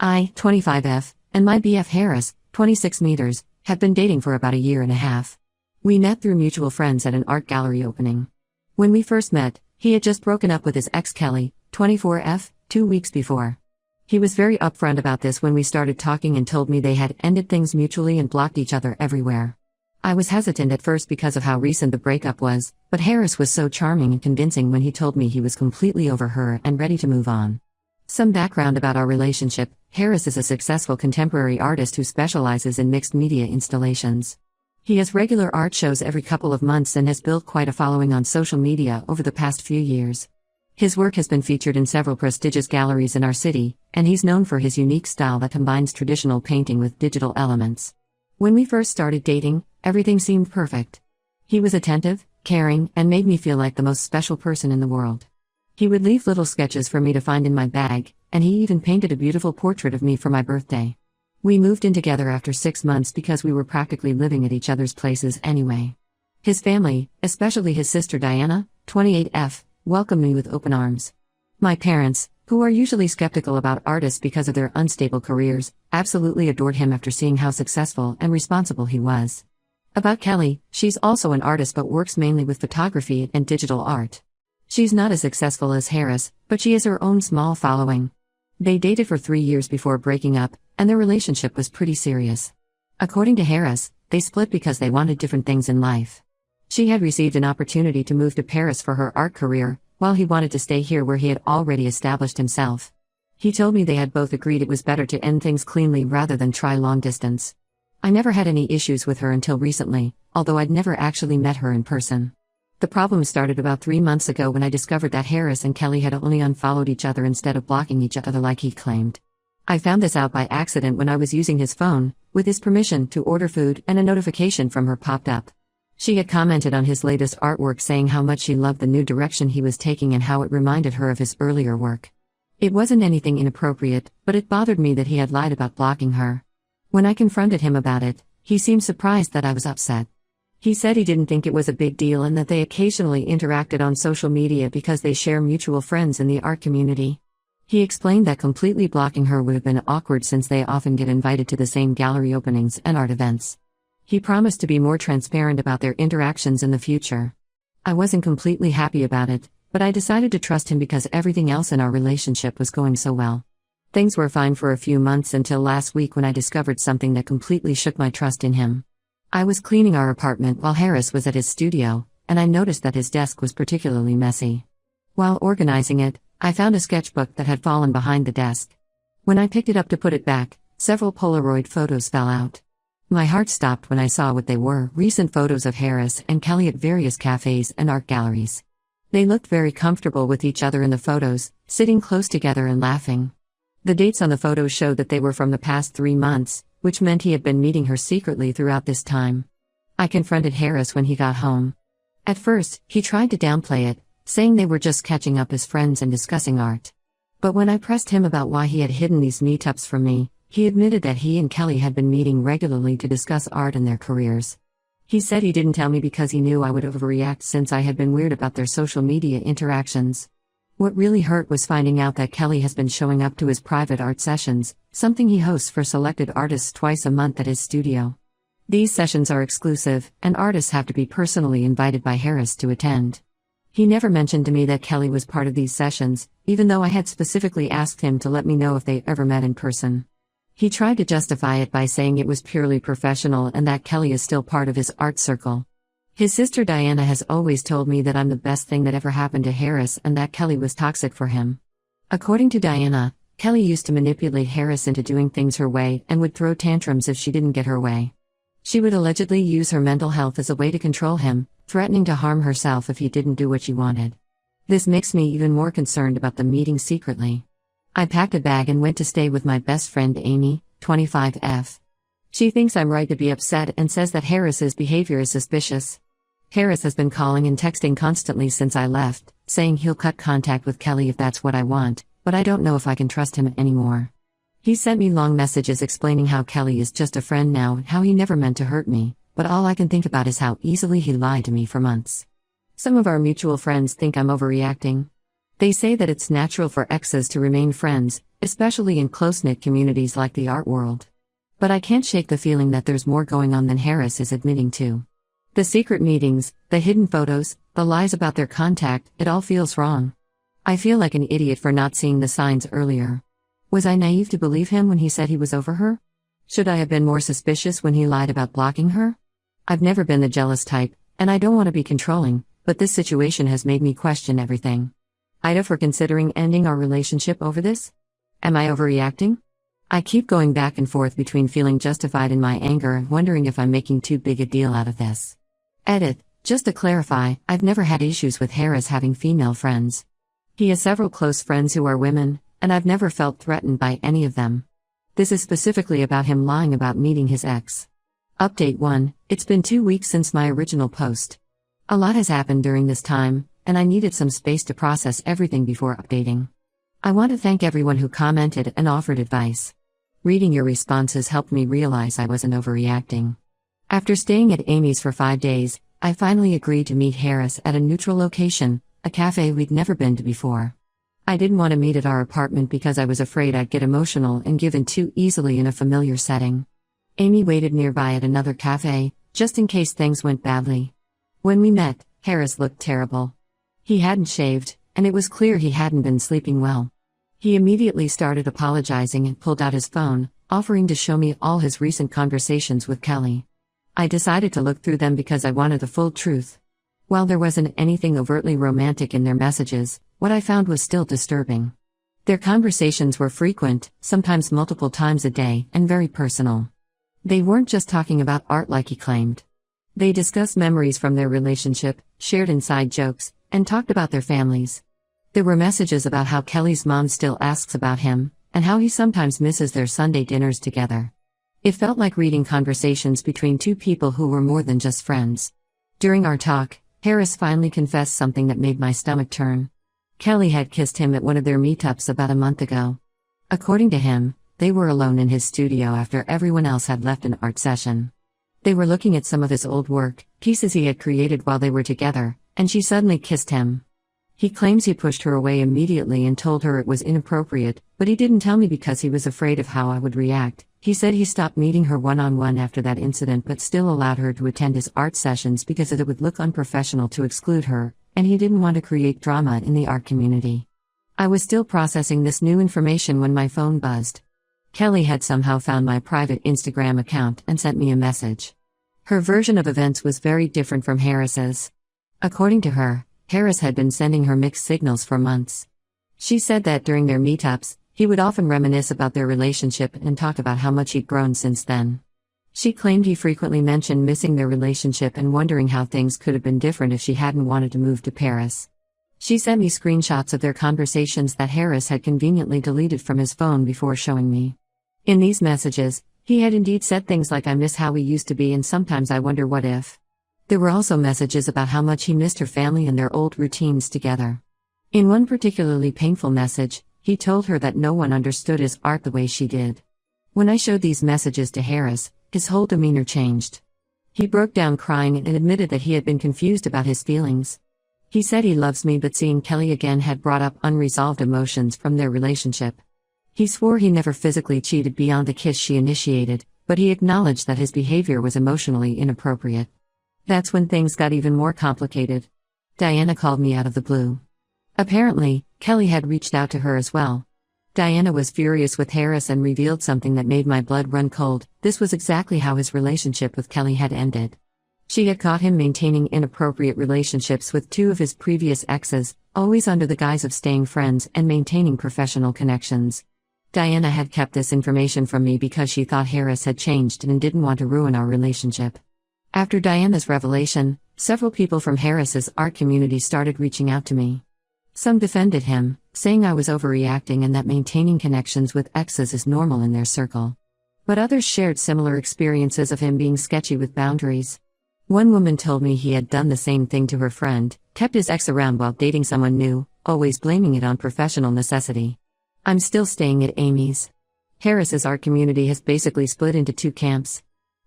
I, 25F, and my BF Harris, 26 meters, have been dating for about a year and a half. We met through mutual friends at an art gallery opening. When we first met, he had just broken up with his ex Kelly, 24F, 2 weeks before. He was very upfront about this when we started talking and told me they had ended things mutually and blocked each other everywhere. I was hesitant at first because of how recent the breakup was, but Harris was so charming and convincing when he told me he was completely over her and ready to move on. Some background about our relationship: Harris is a successful contemporary artist who specializes in mixed media installations. He has regular art shows every couple of months and has built quite a following on social media over the past few years. His work has been featured in several prestigious galleries in our city, and he's known for his unique style that combines traditional painting with digital elements. When we first started dating, everything seemed perfect. He was attentive, caring, and made me feel like the most special person in the world. He would leave little sketches for me to find in my bag, and he even painted a beautiful portrait of me for my birthday. We moved in together after 6 months because we were practically living at each other's places anyway. His family, especially his sister Diana, 28F, welcomed me with open arms. My parents, who are usually skeptical about artists because of their unstable careers, absolutely adored him after seeing how successful and responsible he was. About Kelly, she's also an artist but works mainly with photography and digital art. She's not as successful as Harris, but she has her own small following. They dated for 3 years before breaking up, and their relationship was pretty serious. According to Harris, they split because they wanted different things in life. She had received an opportunity to move to Paris for her art career, while he wanted to stay here where he had already established himself. He told me they had both agreed it was better to end things cleanly rather than try long distance. I never had any issues with her until recently, although I'd never actually met her in person. The problem started about 3 months ago when I discovered that Harris and Kelly had only unfollowed each other instead of blocking each other like he claimed. I found this out by accident when I was using his phone, with his permission, to order food, and a notification from her popped up. She had commented on his latest artwork saying how much she loved the new direction he was taking and how it reminded her of his earlier work. It wasn't anything inappropriate, but it bothered me that he had lied about blocking her. When I confronted him about it, he seemed surprised that I was upset. He said he didn't think it was a big deal and that they occasionally interacted on social media because they share mutual friends in the art community. He explained that completely blocking her would have been awkward since they often get invited to the same gallery openings and art events. He promised to be more transparent about their interactions in the future. I wasn't completely happy about it, but I decided to trust him because everything else in our relationship was going so well. Things were fine for a few months until last week when I discovered something that completely shook my trust in him. I was cleaning our apartment while Harris was at his studio, and I noticed that his desk was particularly messy. While organizing it, I found a sketchbook that had fallen behind the desk. When I picked it up to put it back, several Polaroid photos fell out. My heart stopped when I saw what they were: recent photos of Harris and Kelly at various cafes and art galleries. They looked very comfortable with each other in the photos, sitting close together and laughing. The dates on the photos showed that they were from the past 3 months, which meant he had been meeting her secretly throughout this time. I confronted Harris when he got home. At first, he tried to downplay it, saying they were just catching up as friends and discussing art. But when I pressed him about why he had hidden these meetups from me, he admitted that he and Kelly had been meeting regularly to discuss art and their careers. He said he didn't tell me because he knew I would overreact since I had been weird about their social media interactions. What really hurt was finding out that Kelly has been showing up to his private art sessions, something he hosts for selected artists twice a month at his studio. These sessions are exclusive, and artists have to be personally invited by Harris to attend. He never mentioned to me that Kelly was part of these sessions, even though I had specifically asked him to let me know if they ever met in person. He tried to justify it by saying it was purely professional and that Kelly is still part of his art circle. His sister Diana has always told me that I'm the best thing that ever happened to Harris and that Kelly was toxic for him. According to Diana, Kelly used to manipulate Harris into doing things her way and would throw tantrums if she didn't get her way. She would allegedly use her mental health as a way to control him, threatening to harm herself if he didn't do what she wanted. This makes me even more concerned about the meeting secretly. I packed a bag and went to stay with my best friend Amy, 25F. She thinks I'm right to be upset and says that Harris's behavior is suspicious. Harris has been calling and texting constantly since I left, saying he'll cut contact with Kelly if that's what I want, but I don't know if I can trust him anymore. He sent me long messages explaining how Kelly is just a friend now and how he never meant to hurt me, but all I can think about is how easily he lied to me for months. Some of our mutual friends think I'm overreacting. They say that it's natural for exes to remain friends, especially in close-knit communities like the art world. But I can't shake the feeling that there's more going on than Harris is admitting to. The secret meetings, the hidden photos, the lies about their contact, it all feels wrong. I feel like an idiot for not seeing the signs earlier. Was I naive to believe him when he said he was over her? Should I have been more suspicious when he lied about blocking her? I've never been the jealous type, and I don't want to be controlling, but this situation has made me question everything. Ida for considering ending our relationship over this? Am I overreacting? I keep going back and forth between feeling justified in my anger and wondering if I'm making too big a deal out of this. Edit. Just to clarify, I've never had issues with Harris having female friends. He has several close friends who are women, and I've never felt threatened by any of them. This is specifically about him lying about meeting his ex. Update 1. It's been 2 weeks since my original post. A lot has happened during this time, and I needed some space to process everything before updating. I want to thank everyone who commented and offered advice. Reading your responses helped me realize I wasn't overreacting. After staying at Amy's for 5 days, I finally agreed to meet Harris at a neutral location, a cafe we'd never been to before. I didn't want to meet at our apartment because I was afraid I'd get emotional and give in too easily in a familiar setting. Amy waited nearby at another cafe, just in case things went badly. When we met, Harris looked terrible. He hadn't shaved, and it was clear he hadn't been sleeping well. He immediately started apologizing and pulled out his phone, offering to show me all his recent conversations with Kelly. I decided to look through them because I wanted the full truth. While there wasn't anything overtly romantic in their messages, what I found was still disturbing. Their conversations were frequent, sometimes multiple times a day, and very personal. They weren't just talking about art like he claimed. They discussed memories from their relationship, shared inside jokes, and talked about their families. There were messages about how Kelly's mom still asks about him, and how he sometimes misses their Sunday dinners together. It felt like reading conversations between two people who were more than just friends. During our talk, Harris finally confessed something that made my stomach turn. Kelly had kissed him at one of their meetups about a month ago. According to him, they were alone in his studio after everyone else had left an art session. They were looking at some of his old work, pieces he had created while they were together, and she suddenly kissed him. He claims he pushed her away immediately and told her it was inappropriate, but he didn't tell me because he was afraid of how I would react. He said he stopped meeting her one-on-one after that incident but still allowed her to attend his art sessions because it would look unprofessional to exclude her, and he didn't want to create drama in the art community. I was still processing this new information when my phone buzzed. Kelly had somehow found my private Instagram account and sent me a message. Her version of events was very different from Harris's. According to her, Harris had been sending her mixed signals for months. She said that during their meetups, he would often reminisce about their relationship and talk about how much he'd grown since then. She claimed he frequently mentioned missing their relationship and wondering how things could have been different if she hadn't wanted to move to Paris. She sent me screenshots of their conversations that Harris had conveniently deleted from his phone before showing me. In these messages, he had indeed said things like "I miss how we used to be and sometimes I wonder what if." There were also messages about how much he missed her family and their old routines together. In one particularly painful message, he told her that no one understood his art the way she did. When I showed these messages to Harris, his whole demeanor changed. He broke down crying and admitted that he had been confused about his feelings. He said he loves me, but seeing Kelly again had brought up unresolved emotions from their relationship. He swore he never physically cheated beyond the kiss she initiated, but he acknowledged that his behavior was emotionally inappropriate. That's when things got even more complicated. Diana called me out of the blue. Apparently, Kelly had reached out to her as well. Diana was furious with Harris and revealed something that made my blood run cold. This was exactly how his relationship with Kelly had ended. She had caught him maintaining inappropriate relationships with 2 of his previous exes, always under the guise of staying friends and maintaining professional connections. Diana had kept this information from me because she thought Harris had changed and didn't want to ruin our relationship. After Diana's revelation, several people from Harris's art community started reaching out to me. Some defended him, saying I was overreacting and that maintaining connections with exes is normal in their circle. But others shared similar experiences of him being sketchy with boundaries. One woman told me he had done the same thing to her friend, kept his ex around while dating someone new, always blaming it on professional necessity. I'm still staying at Amy's. Harris's art community has basically split into 2 camps.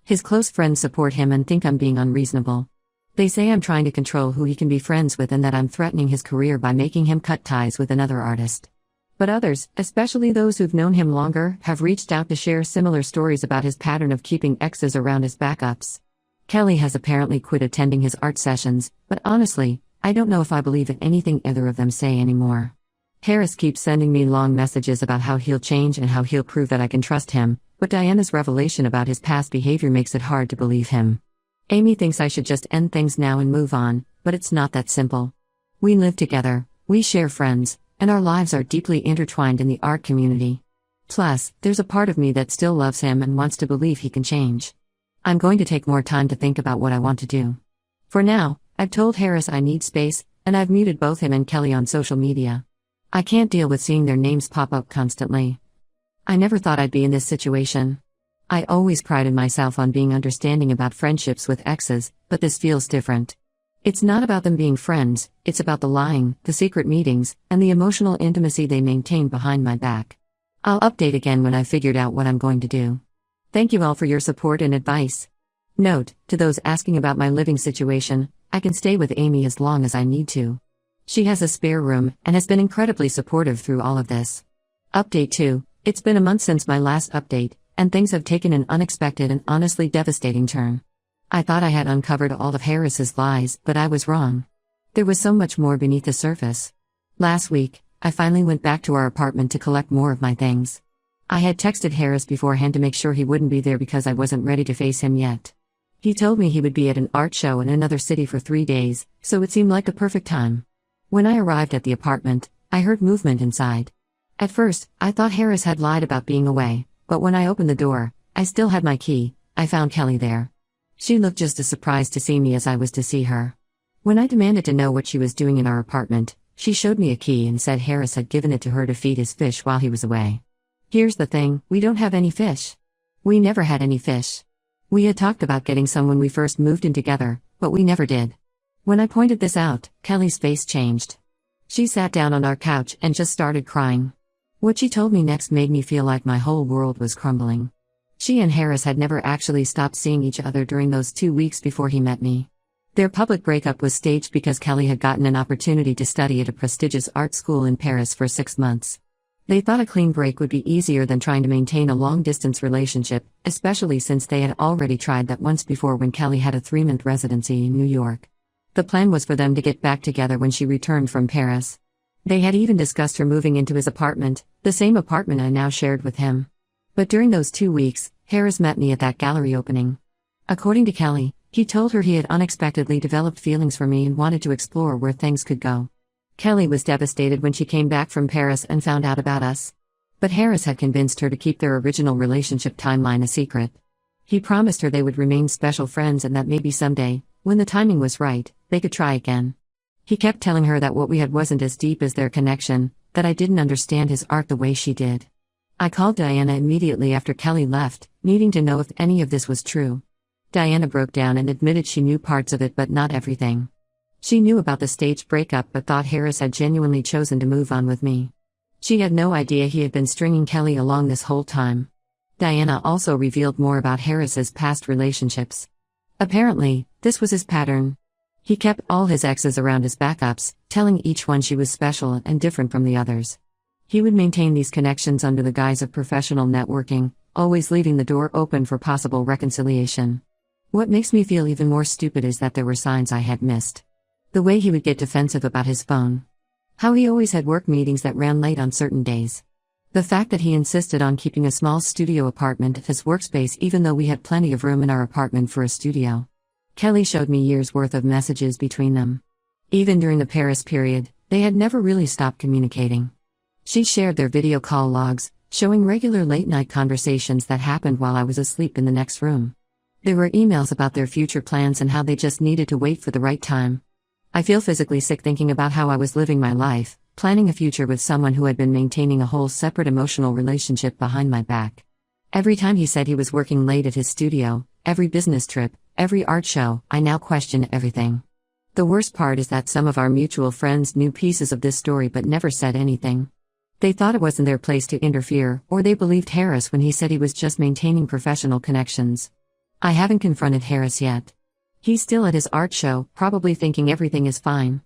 His close friends support him and think I'm being unreasonable. They say I'm trying to control who he can be friends with and that I'm threatening his career by making him cut ties with another artist. But others, especially those who've known him longer, have reached out to share similar stories about his pattern of keeping exes around his backups. Kelly has apparently quit attending his art sessions, but honestly, I don't know if I believe in anything either of them say anymore. Harris keeps sending me long messages about how he'll change and how he'll prove that I can trust him, but Diana's revelation about his past behavior makes it hard to believe him. Amy thinks I should just end things now and move on, but it's not that simple. We live together, we share friends, and our lives are deeply intertwined in the art community. Plus, there's a part of me that still loves him and wants to believe he can change. I'm going to take more time to think about what I want to do. For now, I've told Harris I need space, and I've muted both him and Kelly on social media. I can't deal with seeing their names pop up constantly. I never thought I'd be in this situation. I always prided myself on being understanding about friendships with exes, but this feels different. It's not about them being friends, it's about the lying, the secret meetings, and the emotional intimacy they maintain behind my back. I'll update again when I've figured out what I'm going to do. Thank you all for your support and advice. Note, to those asking about my living situation, I can stay with Amy as long as I need to. She has a spare room and has been incredibly supportive through all of this. Update 2. It's been a month since my last update, and things have taken an unexpected and honestly devastating turn. I thought I had uncovered all of Harris's lies, but I was wrong. There was so much more beneath the surface. Last week, I finally went back to our apartment to collect more of my things. I had texted Harris beforehand to make sure he wouldn't be there because I wasn't ready to face him yet. He told me he would be at an art show in another city for 3 days, so it seemed like a perfect time. When I arrived at the apartment, I heard movement inside. At first, I thought Harris had lied about being away, but when I opened the door, I still had my key. I found Kelly there. She looked just as surprised to see me as I was to see her. When I demanded to know what she was doing in our apartment, she showed me a key and said Harris had given it to her to feed his fish while he was away. Here's the thing, we don't have any fish. We never had any fish. We had talked about getting some when we first moved in together, but we never did. When I pointed this out, Kelly's face changed. She sat down on our couch and just started crying. What she told me next made me feel like my whole world was crumbling. She and Harris had never actually stopped seeing each other during those 2 weeks before he met me. Their public breakup was staged because Kelly had gotten an opportunity to study at a prestigious art school in Paris for 6 months. They thought a clean break would be easier than trying to maintain a long-distance relationship, especially since they had already tried that once before when Kelly had a 3-month residency in New York. The plan was for them to get back together when she returned from Paris. They had even discussed her moving into his apartment, the same apartment I now shared with him. But during those 2 weeks, Harris met me at that gallery opening. According to Kelly, he told her he had unexpectedly developed feelings for me and wanted to explore where things could go. Kelly was devastated when she came back from Paris and found out about us. But Harris had convinced her to keep their original relationship timeline a secret. He promised her they would remain special friends and that maybe someday, when the timing was right, they could try again. He kept telling her that what we had wasn't as deep as their connection, that I didn't understand his art the way she did. I called Diana immediately after Kelly left, needing to know if any of this was true. Diana broke down and admitted she knew parts of it but not everything. She knew about the staged breakup but thought Harris had genuinely chosen to move on with me. She had no idea he had been stringing Kelly along this whole time. Diana also revealed more about Harris's past relationships. Apparently, this was his pattern. He kept all his exes around his backups, telling each one she was special and different from the others. He would maintain these connections under the guise of professional networking, always leaving the door open for possible reconciliation. What makes me feel even more stupid is that there were signs I had missed. The way he would get defensive about his phone. How he always had work meetings that ran late on certain days. The fact that he insisted on keeping a small studio apartment as his workspace even though we had plenty of room in our apartment for a studio. Kelly showed me years' worth of messages between them. Even during the Paris period, they had never really stopped communicating. She shared their video call logs, showing regular late-night conversations that happened while I was asleep in the next room. There were emails about their future plans and how they just needed to wait for the right time. I feel physically sick thinking about how I was living my life, planning a future with someone who had been maintaining a whole separate emotional relationship behind my back. Every time he said he was working late at his studio, every business trip, every art show, I now question everything. The worst part is that some of our mutual friends knew pieces of this story but never said anything. They thought it wasn't their place to interfere, or they believed Harris when he said he was just maintaining professional connections. I haven't confronted Harris yet. He's still at his art show, probably thinking everything is fine.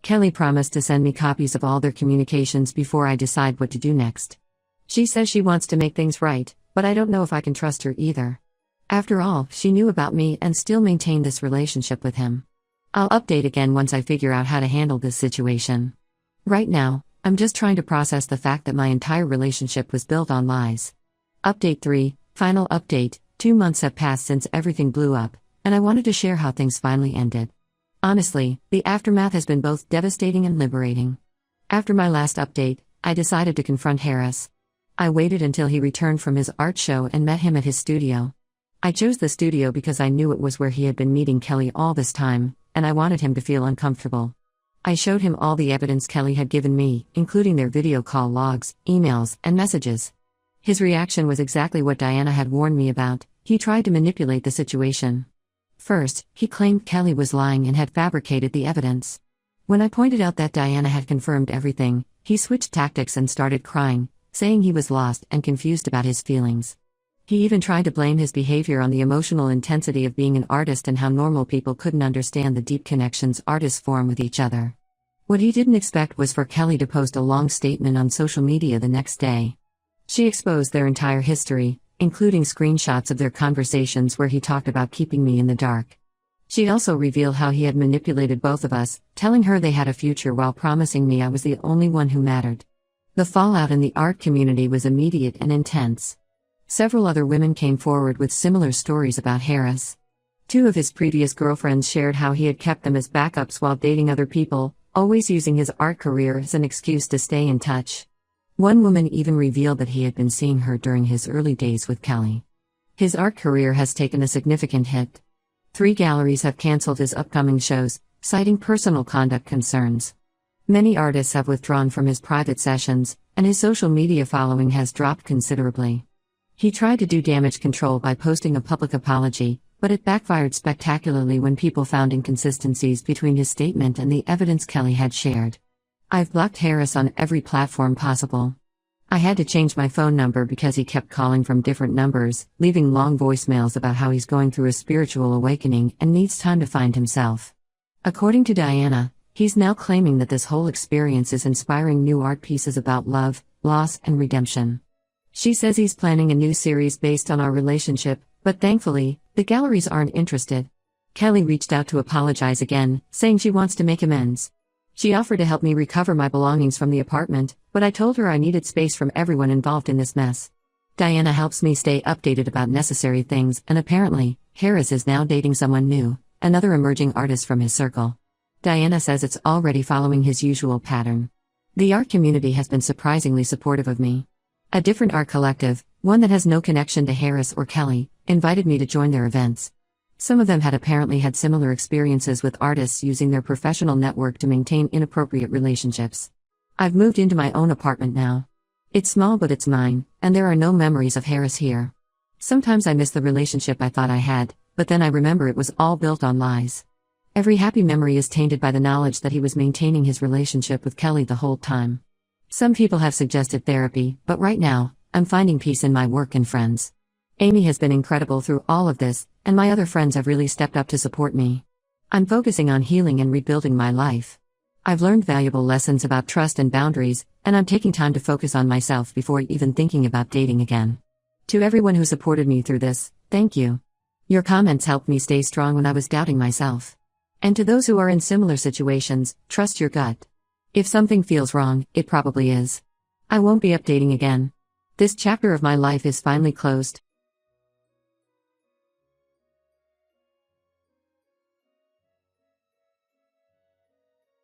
Kelly promised to send me copies of all their communications before I decide what to do next. She says she wants to make things right, but I don't know if I can trust her either. After all, she knew about me and still maintained this relationship with him. I'll update again once I figure out how to handle this situation. Right now, I'm just trying to process the fact that my entire relationship was built on lies. Update 3, final update. 2 months have passed since everything blew up, and I wanted to share how things finally ended. Honestly, the aftermath has been both devastating and liberating. After my last update, I decided to confront Harris. I waited until he returned from his art show and met him at his studio. I chose the studio because I knew it was where he had been meeting Kelly all this time, and I wanted him to feel uncomfortable. I showed him all the evidence Kelly had given me, including their video call logs, emails, and messages. His reaction was exactly what Diana had warned me about. He tried to manipulate the situation. First, he claimed Kelly was lying and had fabricated the evidence. When I pointed out that Diana had confirmed everything, he switched tactics and started crying, saying he was lost and confused about his feelings. He even tried to blame his behavior on the emotional intensity of being an artist and how normal people couldn't understand the deep connections artists form with each other. What he didn't expect was for Kelly to post a long statement on social media the next day. She exposed their entire history, including screenshots of their conversations where he talked about keeping me in the dark. She also revealed how he had manipulated both of us, telling her they had a future while promising me I was the only one who mattered. The fallout in the art community was immediate and intense. Several other women came forward with similar stories about Harris. 2 of his previous girlfriends shared how he had kept them as backups while dating other people, always using his art career as an excuse to stay in touch. One woman even revealed that he had been seeing her during his early days with Kelly. His art career has taken a significant hit. 3 galleries have canceled his upcoming shows, citing personal conduct concerns. Many artists have withdrawn from his private sessions, and his social media following has dropped considerably. He tried to do damage control by posting a public apology, but it backfired spectacularly when people found inconsistencies between his statement and the evidence Kelly had shared. I've blocked Harris on every platform possible. I had to change my phone number because he kept calling from different numbers, leaving long voicemails about how he's going through a spiritual awakening and needs time to find himself. According to Diana, he's now claiming that this whole experience is inspiring new art pieces about love, loss, and redemption. She says he's planning a new series based on our relationship, but thankfully, the galleries aren't interested. Kelly reached out to apologize again, saying she wants to make amends. She offered to help me recover my belongings from the apartment, but I told her I needed space from everyone involved in this mess. Diana helps me stay updated about necessary things, and apparently, Harris is now dating someone new, another emerging artist from his circle. Diana says it's already following his usual pattern. The art community has been surprisingly supportive of me. A different art collective, one that has no connection to Harris or Kelly, invited me to join their events. Some of them had apparently had similar experiences with artists using their professional network to maintain inappropriate relationships. I've moved into my own apartment now. It's small but it's mine, and there are no memories of Harris here. Sometimes I miss the relationship I thought I had, but then I remember it was all built on lies. Every happy memory is tainted by the knowledge that he was maintaining his relationship with Kelly the whole time. Some people have suggested therapy, but right now, I'm finding peace in my work and friends. Amy has been incredible through all of this, and my other friends have really stepped up to support me. I'm focusing on healing and rebuilding my life. I've learned valuable lessons about trust and boundaries, and I'm taking time to focus on myself before even thinking about dating again. To everyone who supported me through this, thank you. Your comments helped me stay strong when I was doubting myself. And to those who are in similar situations, trust your gut. If something feels wrong, it probably is. I won't be updating again. This chapter of my life is finally closed.